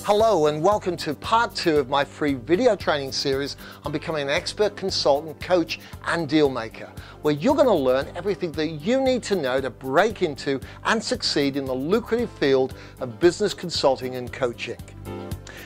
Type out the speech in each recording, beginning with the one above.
Hello and welcome to part 2 of my free video training series on becoming an expert consultant, coach and deal maker, where you're going to learn everything that you need to know to break into and succeed in the lucrative field of business consulting and coaching.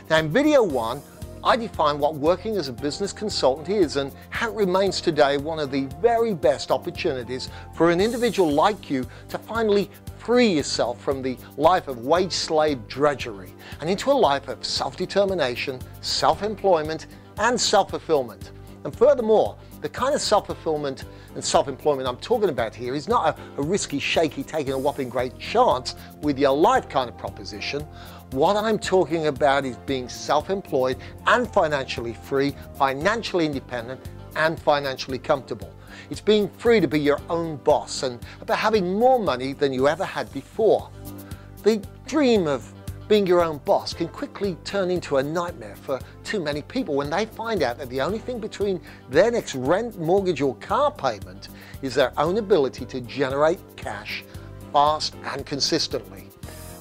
Now in video 1, I define what working as a business consultant is and how it remains today one of the very best opportunities for an individual like you to finally free yourself from the life of wage slave drudgery and into a life of self-determination, self-employment and self-fulfillment. And furthermore, the kind of self-fulfillment and self-employment I'm talking about here is not a risky, shaky, taking a whopping great chance with your life kind of proposition. What I'm talking about is being self-employed and financially free, financially independent and financially comfortable. It's being free to be your own boss and about having more money than you ever had before. The dream of being your own boss can quickly turn into a nightmare for too many people when they find out that the only thing between their next rent, mortgage or car payment is their own ability to generate cash fast and consistently.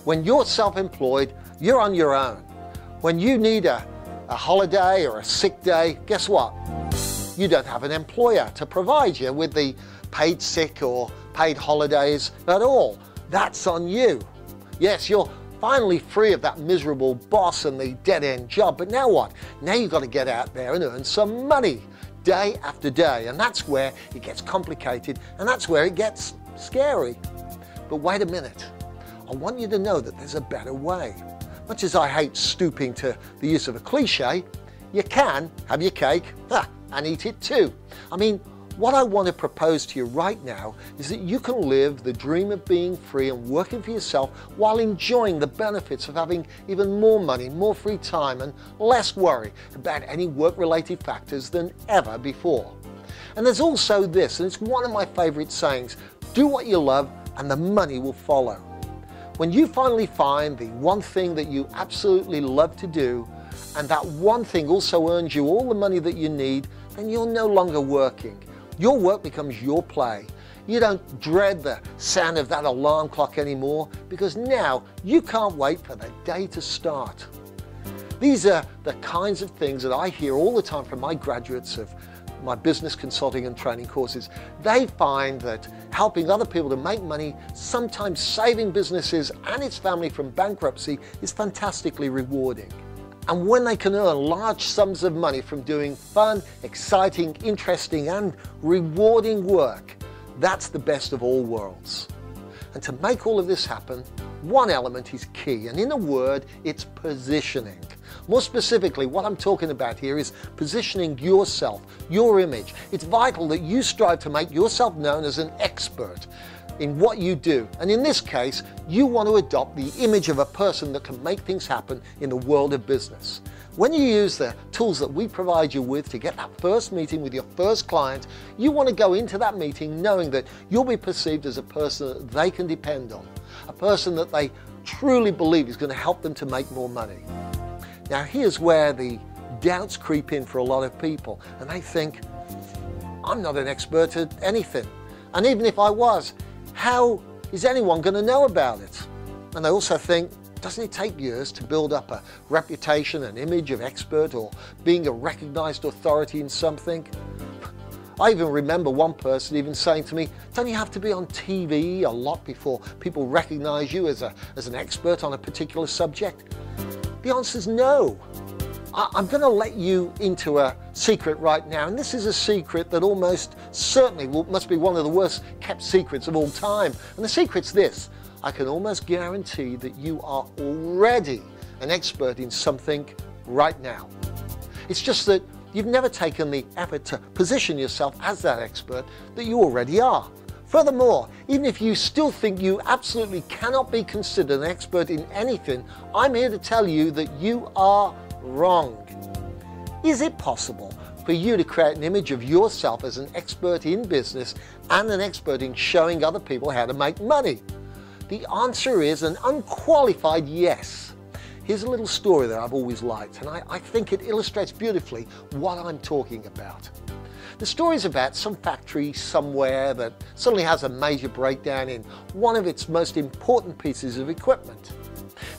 When you're self-employed, you're on your own. When you need a holiday or a sick day, guess what? You don't have an employer to provide you with the paid sick or paid holidays at all. That's on you. Yes, you're finally free of that miserable boss and the dead-end job, but now what? Now you've got to get out there and earn some money day after day, and that's where it gets complicated and that's where it gets scary. But wait a minute, I want you to know that there's a better way. Much as I hate stooping to the use of a cliche, you can have your cake and eat it too. I mean, what I want to propose to you right now is that you can live the dream of being free and working for yourself while enjoying the benefits of having even more money, more free time and less worry about any work-related factors than ever before. And there's also this, and it's one of my favorite sayings, do what you love and the money will follow. When you finally find the one thing that you absolutely love to do, and that one thing also earns you all the money that you need, then you're no longer working. Your work becomes your play. You don't dread the sound of that alarm clock anymore because now you can't wait for the day to start. These are the kinds of things that I hear all the time from my graduates of my business consulting and training courses. They find that helping other people to make money, sometimes saving businesses and its family from bankruptcy, is fantastically rewarding. And when they can earn large sums of money from doing fun, exciting, interesting and rewarding work, that's the best of all worlds. And to make all of this happen, one element is key, and in a word, it's positioning. More specifically, what I'm talking about here is positioning yourself, your image. It's vital that you strive to make yourself known as an expert in what you do. And in this case, you want to adopt the image of a person that can make things happen in the world of business. When you use the tools that we provide you with to get that first meeting with your first client, you want to go into that meeting knowing that you'll be perceived as a person that they can depend on, a person that they truly believe is going to help them to make more money. Now here's where the doubts creep in for a lot of people, and they think, I'm not an expert at anything. And even if I was, how is anyone going to know about it? And they also think, doesn't it take years to build up a reputation, an image of expert or being a recognized authority in something? I even remember one person even saying to me, don't you have to be on TV a lot before people recognize you as an expert on a particular subject? The answer is no. I'm going to let you into a secret right now, and this is a secret that almost certainly must be one of the worst kept secrets of all time. And the secret's this: I can almost guarantee that you are already an expert in something right now. It's just that you've never taken the effort to position yourself as that expert that you already are. Furthermore, even if you still think you absolutely cannot be considered an expert in anything, I'm here to tell you that you are wrong. Is it possible for you to create an image of yourself as an expert in business and an expert in showing other people how to make money? The answer is an unqualified yes. Here's a little story that I've always liked, and I think it illustrates beautifully what I'm talking about. The story is about some factory somewhere that suddenly has a major breakdown in one of its most important pieces of equipment.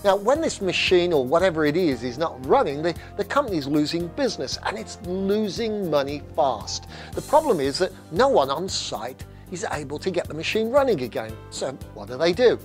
Now, when this machine or whatever it is not running, the company's losing business and it's losing money fast. The problem is that no one on site is able to get the machine running again. So what do?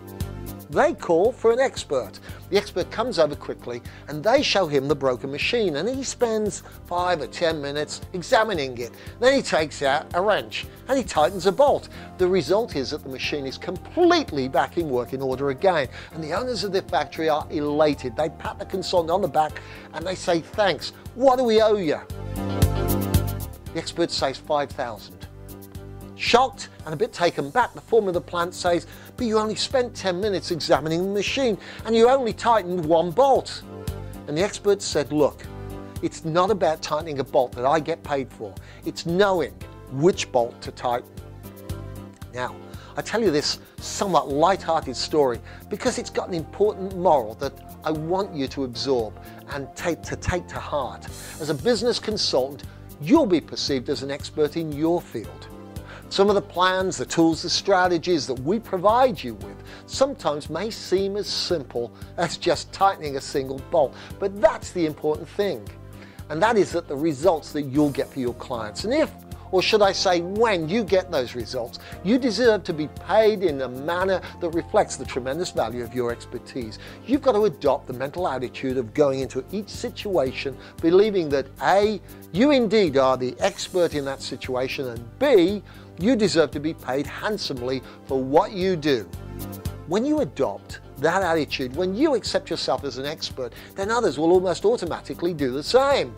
They call for an expert. The expert comes over quickly and they show him the broken machine, and he spends 5 or 10 minutes examining it. Then he takes out a wrench and he tightens a bolt. The result is that the machine is completely back in working order again, and the owners of the factory are elated. They pat the consultant on the back and they say, "Thanks, what do we owe you?" The expert says 5,000. Shocked and a bit taken back, the foreman of the plant says, "But you only spent 10 minutes examining the machine and you only tightened one bolt." And the expert said, "Look, it's not about tightening a bolt that I get paid for. It's knowing which bolt to tighten." Now, I tell you this somewhat light-hearted story because it's got an important moral that I want you to absorb and take to heart. As a business consultant, you'll be perceived as an expert in your field. Some of the plans, the tools, the strategies that we provide you with sometimes may seem as simple as just tightening a single bolt, but that's the important thing. And that is that the results that you'll get for your clients. And if, or should I say when, you get those results, you deserve to be paid in a manner that reflects the tremendous value of your expertise. You've got to adopt the mental attitude of going into each situation believing that A, you indeed are the expert in that situation, and B, you deserve to be paid handsomely for what you do. When you adopt that attitude, when you accept yourself as an expert, then others will almost automatically do the same.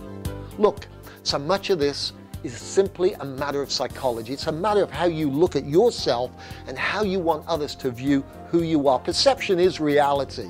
Look, so much of this is simply a matter of psychology. It's a matter of how you look at yourself and how you want others to view who you are. Perception is reality.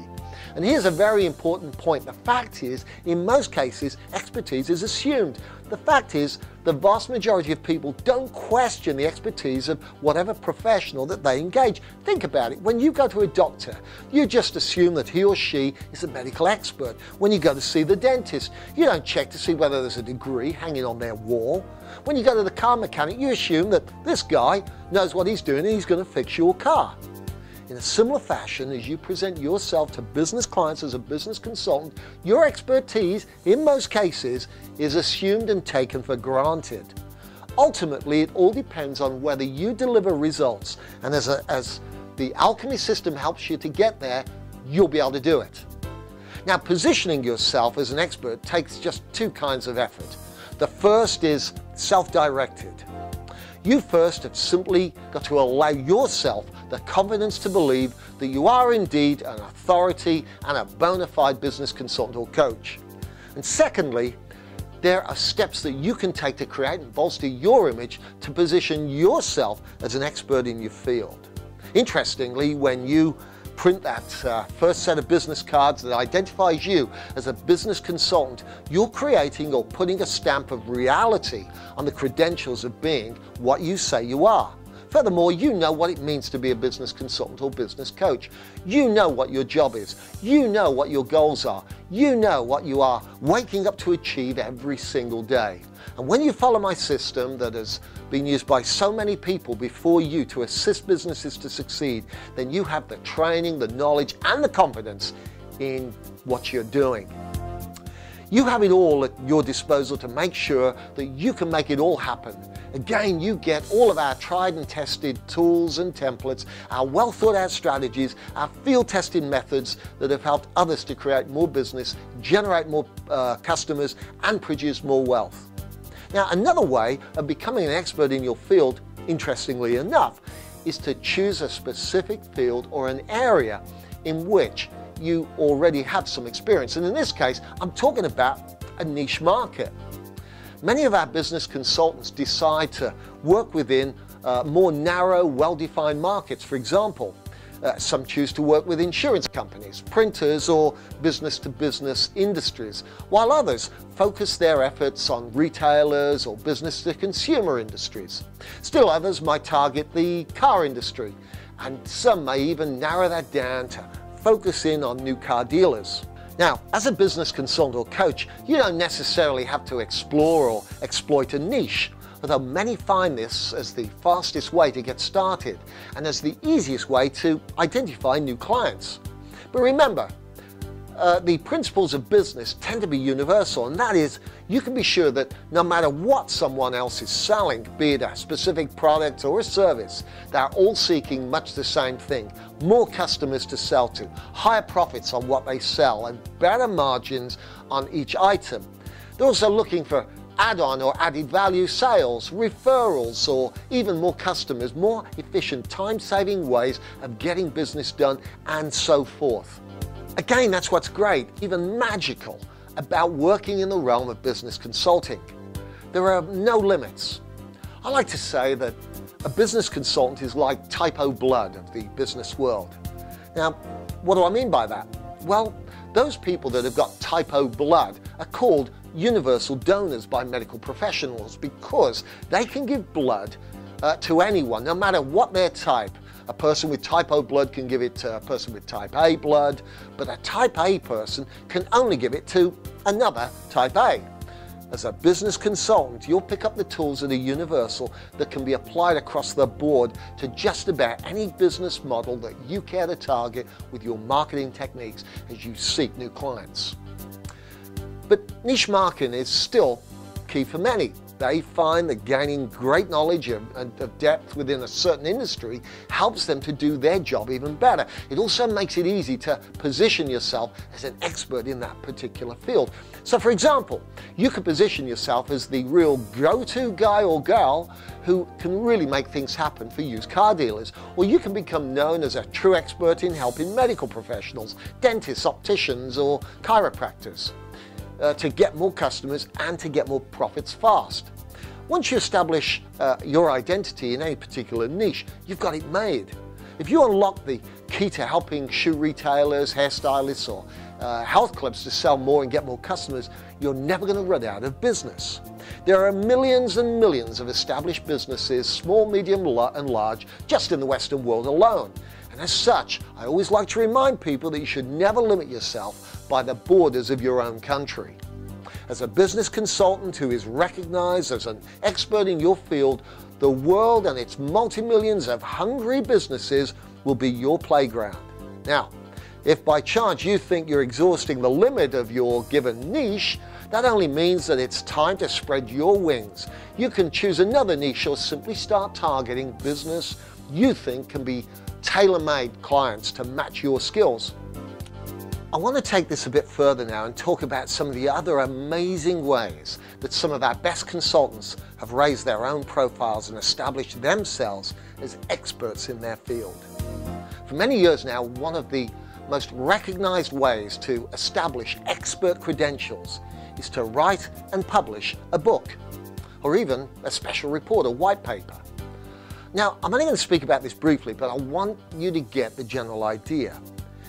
And here's a very important point. The fact is, in most cases, expertise is assumed. The fact is, the vast majority of people don't question the expertise of whatever professional that they engage. Think about it. When you go to a doctor, you just assume that he or she is a medical expert. When you go to see the dentist, you don't check to see whether there's a degree hanging on their wall. When you go to the car mechanic, you assume that this guy knows what he's doing and he's going to fix your car. In a similar fashion, as you present yourself to business clients as a business consultant, your expertise, in most cases, is assumed and taken for granted. Ultimately, it all depends on whether you deliver results, and as the Alchemy system helps you to get there, you'll be able to do it. Now, positioning yourself as an expert takes just two kinds of effort. The first is self-directed. You first have simply got to allow yourself the confidence to believe that you are indeed an authority and a bona fide business consultant or coach. And secondly, there are steps that you can take to create and bolster your image to position yourself as an expert in your field. Interestingly, when you print that first set of business cards that identifies you as a business consultant, you're creating or putting a stamp of reality on the credentials of being what you say you are. Furthermore, you know what it means to be a business consultant or business coach. You know what your job is. You know what your goals are. You know what you are waking up to achieve every single day. And when you follow my system that has been used by so many people before you to assist businesses to succeed, then you have the training, the knowledge, and the confidence in what you're doing. You have it all at your disposal to make sure that you can make it all happen. Again, you get all of our tried and tested tools and templates, our well thought out strategies, our field tested methods that have helped others to create more business, generate more customers, and produce more wealth. Now, another way of becoming an expert in your field, interestingly enough, is to choose a specific field or an area in which you already have some experience. And in this case, I'm talking about a niche market. Many of our business consultants decide to work within more narrow, well-defined markets. For example, some choose to work with insurance companies, printers, or business-to-business industries, while others focus their efforts on retailers or business-to-consumer industries. Still others might target the car industry, and some may even narrow that down to focus in on new car dealers. Now, as a business consultant or coach, you don't necessarily have to explore or exploit a niche, although many find this as the fastest way to get started and as the easiest way to identify new clients. But remember, the principles of business tend to be universal, and that is, you can be sure that no matter what someone else is selling, be it a specific product or a service, they're all seeking much the same thing: more customers to sell to, higher profits on what they sell, and better margins on each item. They're also looking for add-on or added value sales, referrals, or even more customers, more efficient, time-saving ways of getting business done, and so forth. Again, that's what's great, even magical, about working in the realm of business consulting. There are no limits. I like to say that a business consultant is like type O blood of the business world. Now, what do I mean by that? Well, those people that have got type O blood are called universal donors by medical professionals because they can give blood to anyone, no matter what their type. A person with type O blood can give it to a person with type A blood, but a type A person can only give it to another type A. As a business consultant, you'll pick up the tools that are universal that can be applied across the board to just about any business model that you care to target with your marketing techniques as you seek new clients. But niche marketing is still key for many. They find that gaining great knowledge of depth within a certain industry helps them to do their job even better. It also makes it easy to position yourself as an expert in that particular field. So for example, you could position yourself as the real go-to guy or girl who can really make things happen for used car dealers. Or you can become known as a true expert in helping medical professionals, dentists, opticians, or chiropractors. To get more customers and to get more profits fast. Once you establish your identity in any particular niche, you've got it made. If you unlock the key to helping shoe retailers, hairstylists, or health clubs to sell more and get more customers, you're never going to run out of business. There are millions and millions of established businesses, small, medium, and large, just in the Western world alone. And as such, I always like to remind people that you should never limit yourself by the borders of your own country. As a business consultant who is recognized as an expert in your field, the world and its multi-millions of hungry businesses will be your playground. Now, if by chance you think you're exhausting the limit of your given niche, that only means that it's time to spread your wings. You can choose another niche or simply start targeting business you think can be tailor-made clients to match your skills. I want to take this a bit further now and talk about some of the other amazing ways that some of our best consultants have raised their own profiles and established themselves as experts in their field. For many years now, one of the most recognized ways to establish expert credentials is to write and publish a book, or even a special report, a white paper. Now, I'm only going to speak about this briefly, but I want you to get the general idea.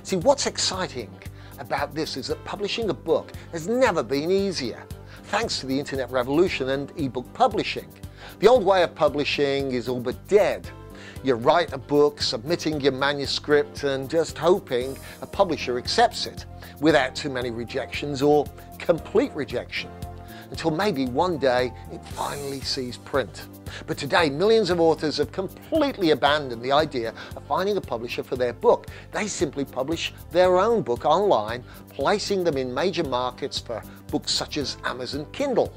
See, what's exciting about this is that publishing a book has never been easier, thanks to the internet revolution and ebook publishing. The old way of publishing is all but dead. You write a book, submitting your manuscript and just hoping a publisher accepts it without too many rejections or complete rejection, until maybe one day it finally sees print. But today, millions of authors have completely abandoned the idea of finding a publisher for their book. They simply publish their own book online, placing them in major markets for books such as Amazon Kindle.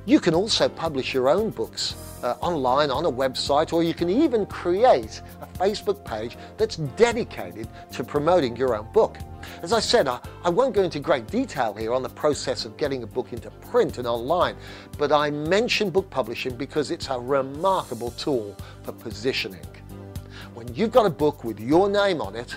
You can also publish your own books online on a website, or you can even create a Facebook page that's dedicated to promoting your own book. As I said, I won't go into great detail here on the process of getting a book into print and online, but I mention book publishing because it's a remarkable tool for positioning. When you've got a book with your name on it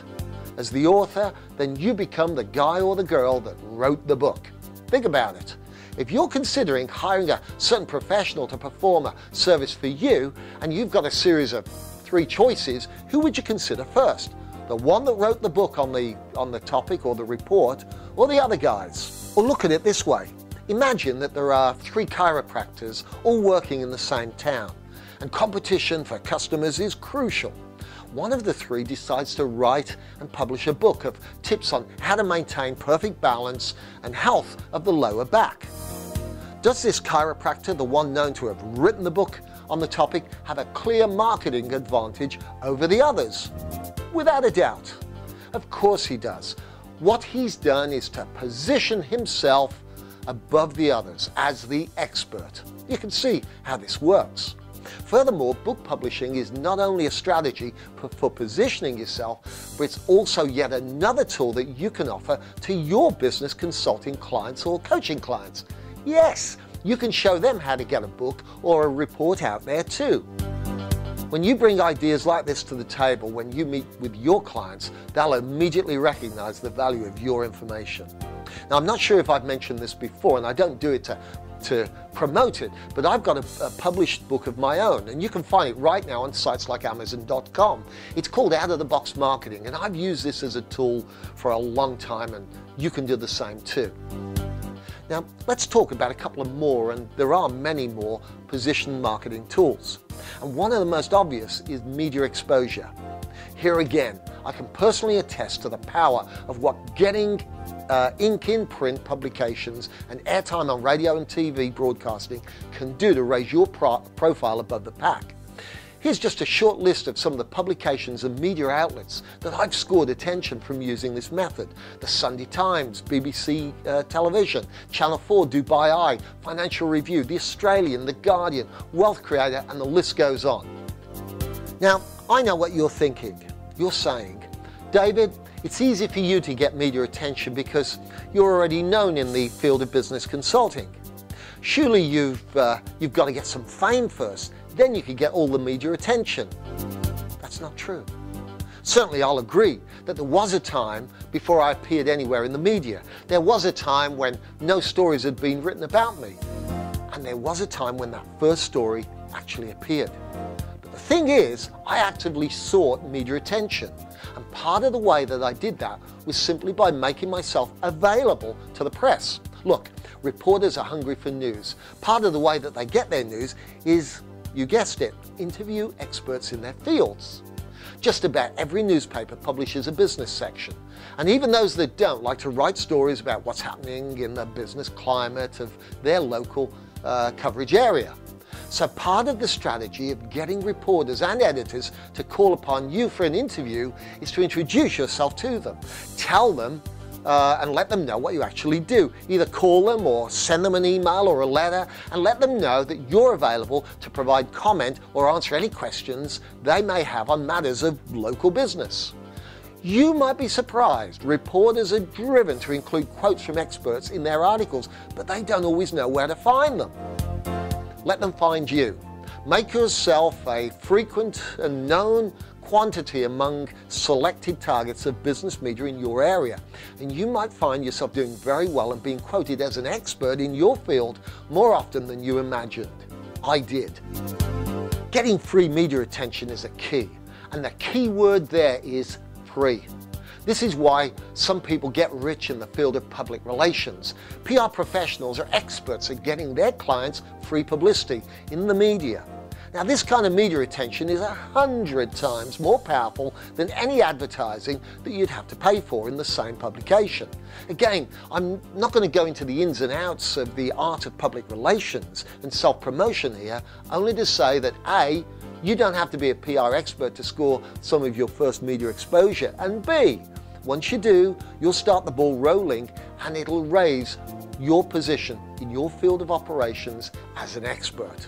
as the author, then you become the guy or the girl that wrote the book. Think about it. If you're considering hiring a certain professional to perform a service for you, and you've got a series of 3 choices, who would you consider first? The one that wrote the book on the topic or the report, or the other guys? Or look at it this way. Imagine that there are 3 chiropractors all working in the same town, and competition for customers is crucial. One of the 3 decides to write and publish a book of tips on how to maintain perfect balance and health of the lower back. Does this chiropractor, the one known to have written the book on the topic, have a clear marketing advantage over the others? Without a doubt. Of course he does. What he's done is to position himself above the others as the expert. You can see how this works. Furthermore, book publishing is not only a strategy for positioning yourself, but it's also yet another tool that you can offer to your business consulting clients or coaching clients. Yes, you can show them how to get a book or a report out there too. When you bring ideas like this to the table, when you meet with your clients, they'll immediately recognize the value of your information. Now, I'm not sure if I've mentioned this before, and I don't do it to promote it, but I've got a published book of my own, and you can find it right now on sites like Amazon.com. It's called Out of the Box Marketing, and I've used this as a tool for a long time, and you can do the same too. Now, let's talk about a couple of more, and there are many more position marketing tools. And one of the most obvious is media exposure. Here again, I can personally attest to the power of what getting ink in print publications and airtime on radio and TV broadcasting can do to raise your profile above the pack. Here's just a short list of some of the publications and media outlets that I've scored attention from using this method. The Sunday Times, BBC Television, Channel 4, Dubai Eye, Financial Review, The Australian, The Guardian, Wealth Creator, and the list goes on. Now, I know what you're thinking. You're saying, David, it's easy for you to get media attention because you're already known in the field of business consulting. Surely you've got to get some fame first, then you can get all the media attention. That's not true. Certainly I'll agree that there was a time before I appeared anywhere in the media. There was a time when no stories had been written about me. And there was a time when that first story actually appeared. But the thing is, I actively sought media attention. And part of the way that I did that was simply by making myself available to the press. Look, reporters are hungry for news. Part of the way that they get their news is, you guessed it, interview experts in their fields. Just about every newspaper publishes a business section. And even those that don't like to write stories about what's happening in the business climate of their local coverage area. So part of the strategy of getting reporters and editors to call upon you for an interview is to introduce yourself to them. Tell them and let them know what you actually do. Either call them or send them an email or a letter and let them know that you're available to provide comment or answer any questions they may have on matters of local business. You might be surprised. Reporters are driven to include quotes from experts in their articles, but they don't always know where to find them. Let them find you. Make yourself a frequent and known quantity among selected targets of business media in your area, and you might find yourself doing very well and being quoted as an expert in your field more often than you imagined. I did. Getting free media attention is a key, and the key word there is free. This is why some people get rich in the field of public relations. PR professionals are experts at getting their clients free publicity in the media. Now, this kind of media attention is 100 times more powerful than any advertising that you'd have to pay for in the same publication. Again, I'm not going to go into the ins and outs of the art of public relations and self-promotion here, only to say that A, you don't have to be a PR expert to score some of your first media exposure, and B, once you do, you'll start the ball rolling and it'll raise your position in your field of operations as an expert.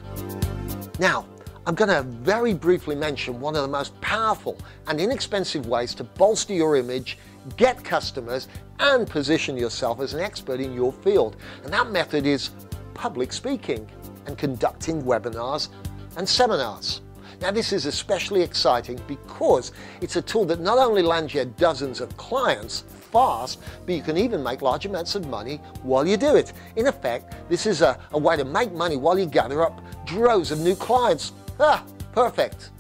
Now, I'm going to very briefly mention one of the most powerful and inexpensive ways to bolster your image, get customers, and position yourself as an expert in your field. And that method is public speaking and conducting webinars and seminars. Now, this is especially exciting because it's a tool that not only lands you dozens of clients fast, but you can even make large amounts of money while you do it. In effect, this is a way to make money while you gather up droves of new clients. Perfect.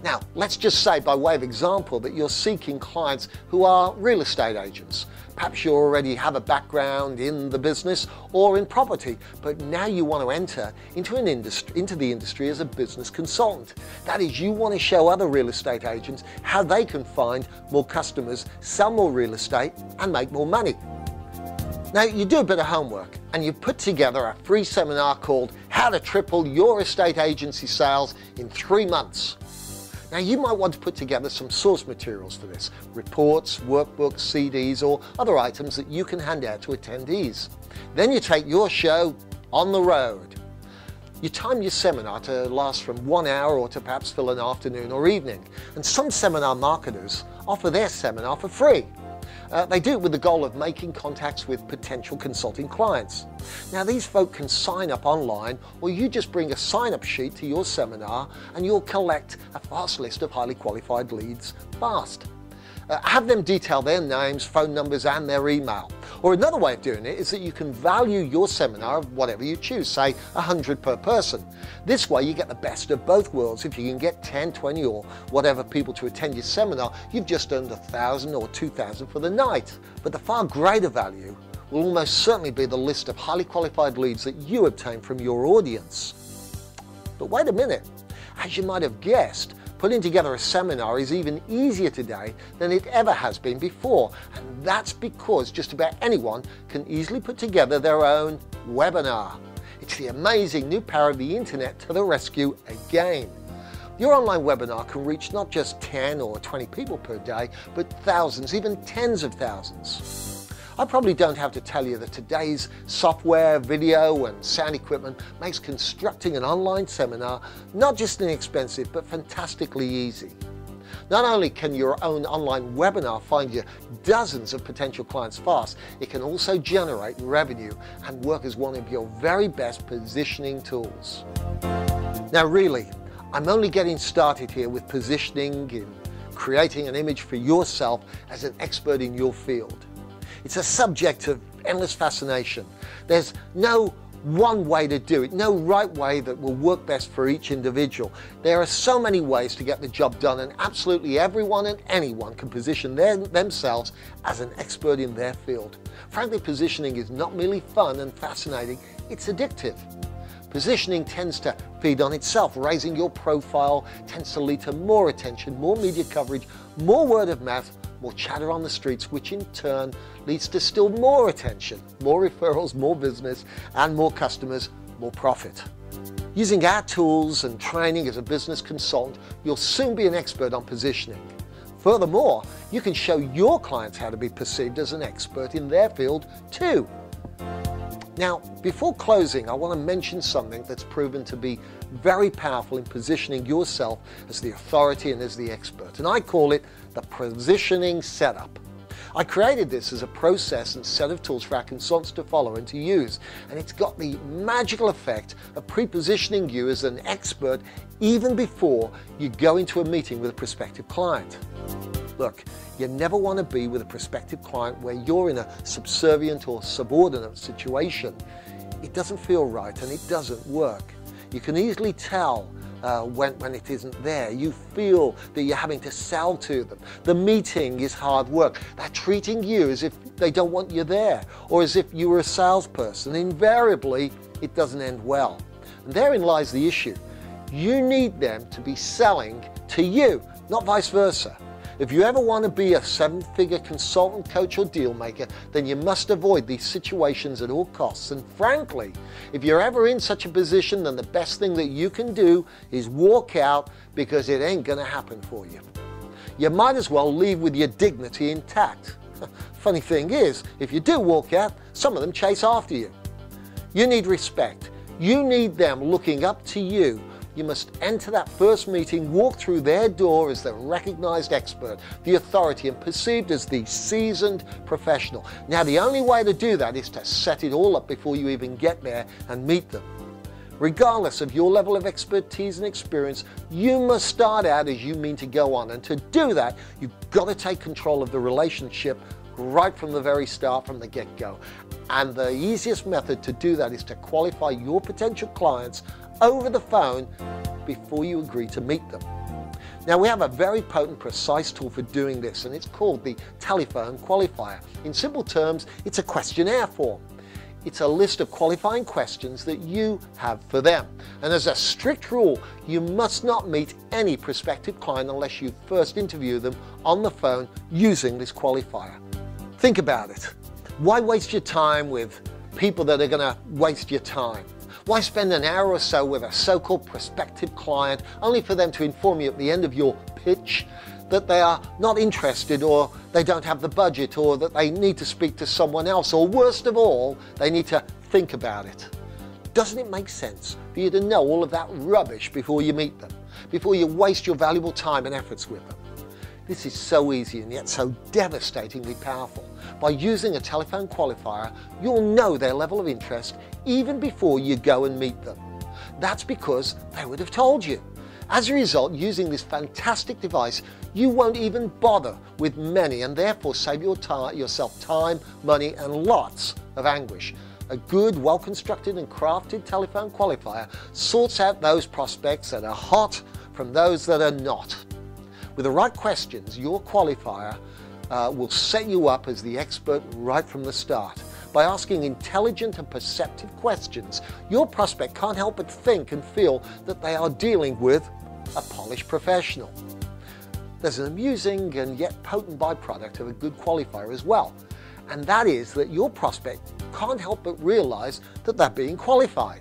Now, let's just say by way of example that you're seeking clients who are real estate agents. Perhaps you already have a background in the business or in property, but now you want to enter into the industry as a business consultant. That is, you want to show other real estate agents how they can find more customers, sell more real estate, and make more money. Now, you do a bit of homework and you put together a free seminar called How to Triple Your Estate Agency Sales in 3 Months. Now you might want to put together some source materials for this, reports, workbooks, CDs or other items that you can hand out to attendees. Then you take your show on the road. You time your seminar to last from 1 hour or to perhaps fill an afternoon or evening. And some seminar marketers offer their seminar for free. They do it with the goal of making contacts with potential consulting clients. Now these folk can sign up online, or you just bring a sign-up sheet to your seminar and you'll collect a fast list of highly qualified leads fast. Have them detail their names, phone numbers and their email. Or another way of doing it is that you can value your seminar of whatever you choose, say 100 per person. This way you get the best of both worlds. If you can get 10, 20 or whatever people to attend your seminar, you've just earned 1,000 or 2,000 for the night. But the far greater value will almost certainly be the list of highly qualified leads that you obtain from your audience. But wait a minute, as you might have guessed, putting together a seminar is even easier today than it ever has been before, and that's because just about anyone can easily put together their own webinar. It's the amazing new power of the internet to the rescue again. Your online webinar can reach not just 10 or 20 people per day, but thousands, even tens of thousands. I probably don't have to tell you that today's software, video and sound equipment makes constructing an online seminar not just inexpensive but fantastically easy. Not only can your own online webinar find you dozens of potential clients fast, it can also generate revenue and work as one of your very best positioning tools. Now really, I'm only getting started here with positioning in creating an image for yourself as an expert in your field. It's a subject of endless fascination. There's no one way to do it, no right way that will work best for each individual. There are so many ways to get the job done, and absolutely everyone and anyone can position themselves as an expert in their field. Frankly, positioning is not merely fun and fascinating, it's addictive. Positioning tends to feed on itself. Raising your profile tends to lead to more attention, more media coverage, more word of mouth, more chatter on the streets, which in turn leads to still more attention, more referrals, more business, and more customers, more profit. Using our tools and training as a business consultant, you'll soon be an expert on positioning. Furthermore, you can show your clients how to be perceived as an expert in their field too. Now, before closing, I want to mention something that's proven to be very powerful in positioning yourself as the authority and as the expert, and I call it the positioning setup. I created this as a process and set of tools for our consultants to follow and to use, and it's got the magical effect of pre-positioning you as an expert even before you go into a meeting with a prospective client. Look, you never want to be with a prospective client where you're in a subservient or subordinate situation. It doesn't feel right and it doesn't work. You can easily tell when it isn't there. You feel that you're having to sell to them. The meeting is hard work. They're treating you as if they don't want you there, or as if you were a salesperson. Invariably, it doesn't end well. And therein lies the issue. You need them to be selling to you, not vice versa. If you ever want to be a seven-figure consultant, coach or deal maker, then you must avoid these situations at all costs. And frankly, if you're ever in such a position, then the best thing that you can do is walk out, because it ain't going to happen for you. You might as well leave with your dignity intact. Funny thing is, if you do walk out, some of them chase after you. You need respect. You need them looking up to you. You must enter that first meeting, walk through their door as the recognized expert, the authority, and perceived as the seasoned professional. Now, the only way to do that is to set it all up before you even get there and meet them. Regardless of your level of expertise and experience, you must start out as you mean to go on. And to do that, you've got to take control of the relationship right from the very start, from the get-go. And the easiest method to do that is to qualify your potential clients over the phone before you agree to meet them. Now, we have a very potent, precise tool for doing this, and it's called the telephone qualifier. In simple terms, it's a questionnaire form. It's a list of qualifying questions that you have for them. And as a strict rule, you must not meet any prospective client unless you first interview them on the phone using this qualifier. Think about it. Why waste your time with people that are going to waste your time? Why spend an hour or so with a so-called prospective client only for them to inform you at the end of your pitch that they are not interested, or they don't have the budget, or that they need to speak to someone else, or worst of all, they need to think about it? Doesn't it make sense for you to know all of that rubbish before you meet them, before you waste your valuable time and efforts with them? This is so easy and yet so devastatingly powerful. By using a telephone qualifier, you'll know their level of interest even before you go and meet them. That's because they would have told you. As a result, using this fantastic device, you won't even bother with many and therefore save yourself time, money, and lots of anguish. A good, well-constructed and crafted telephone qualifier sorts out those prospects that are hot from those that are not. With the right questions, your qualifier will set you up as the expert right from the start. By asking intelligent and perceptive questions, your prospect can't help but think and feel that they are dealing with a polished professional. There's an amusing and yet potent byproduct of a good qualifier as well, and that is that your prospect can't help but realize that they're being qualified.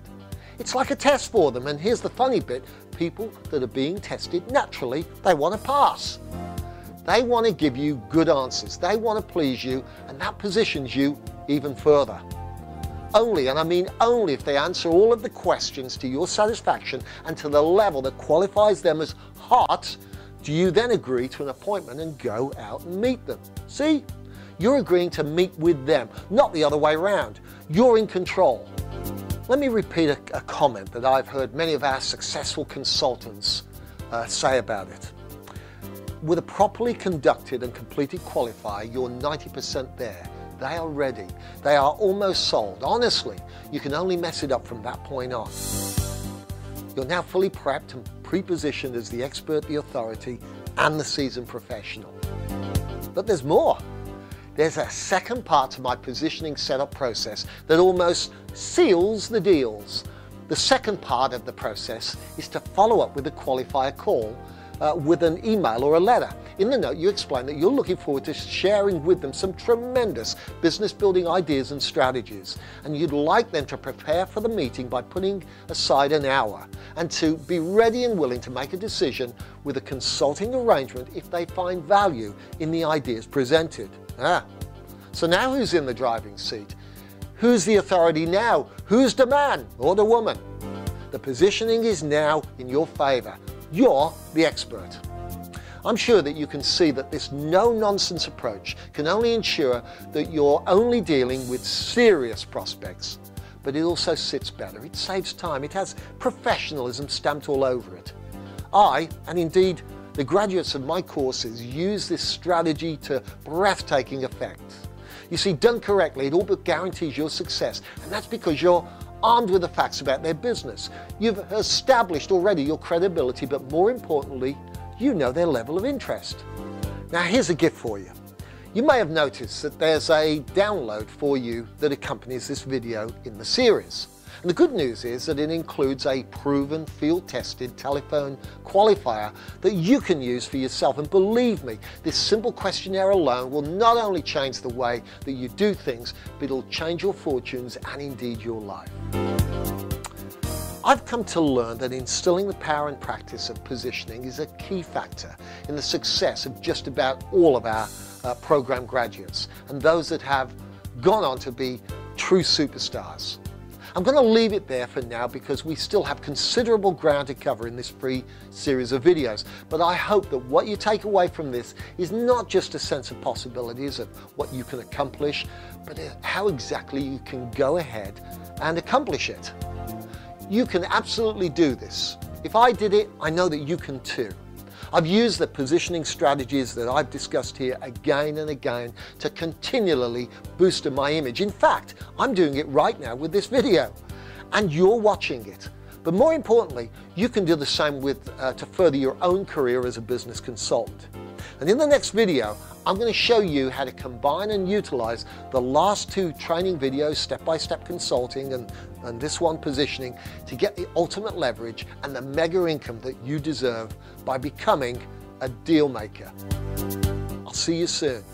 It's like a test for them, and here's the funny bit: people that are being tested, naturally, they want to pass. They want to give you good answers, they want to please you, and that positions you even further. Only, and I mean only, if they answer all of the questions to your satisfaction and to the level that qualifies them as hot, do you then agree to an appointment and go out and meet them. See? You're agreeing to meet with them, not the other way around. You're in control. Let me repeat a comment that I've heard many of our successful consultants say about it. With a properly conducted and completed qualifier, you're 90% there. They are ready. They are almost sold. Honestly, you can only mess it up from that point on. You're now fully prepped and pre-positioned as the expert, the authority, and the seasoned professional. But there's more. There's a second part to my positioning setup process that almost seals the deals. The second part of the process is to follow up with a qualifier call with an email or a letter. In the note, you explain that you're looking forward to sharing with them some tremendous business building ideas and strategies, and you'd like them to prepare for the meeting by putting aside an hour and to be ready and willing to make a decision with a consulting arrangement if they find value in the ideas presented. So now who's in the driving seat? Who's the authority now? Who's the man or the woman? The positioning is now in your favor. You're the expert. I'm sure that you can see that this no-nonsense approach can only ensure that you're only dealing with serious prospects, but it also sits better. It saves time. It has professionalism stamped all over it. I, and indeed the graduates of my courses, use this strategy to breathtaking effect. You see, done correctly, it all but guarantees your success, and that's because you're armed with the facts about their business. You've established already your credibility, but more importantly, you know their level of interest. Now here's a gift for you. You may have noticed that there's a download for you that accompanies this video in the series. And the good news is that it includes a proven, field-tested telephone qualifier that you can use for yourself. And believe me, this simple questionnaire alone will not only change the way that you do things, but it'll change your fortunes and indeed your life. I've come to learn that instilling the power and practice of positioning is a key factor in the success of just about all of our program graduates and those that have gone on to be true superstars. I'm going to leave it there for now because we still have considerable ground to cover in this free series of videos. But I hope that what you take away from this is not just a sense of possibilities of what you can accomplish, but how exactly you can go ahead and accomplish it. You can absolutely do this. If I did it, I know that you can too. I've used the positioning strategies that I've discussed here again and again to continually boost my image. In fact, I'm doing it right now with this video, and you're watching it. But more importantly, you can do the same to further your own career as a business consultant. And in the next video, I'm going to show you how to combine and utilize the last two training videos, step-by-step consulting and this one positioning, to get the ultimate leverage and the mega income that you deserve by becoming a deal maker. I'll see you soon.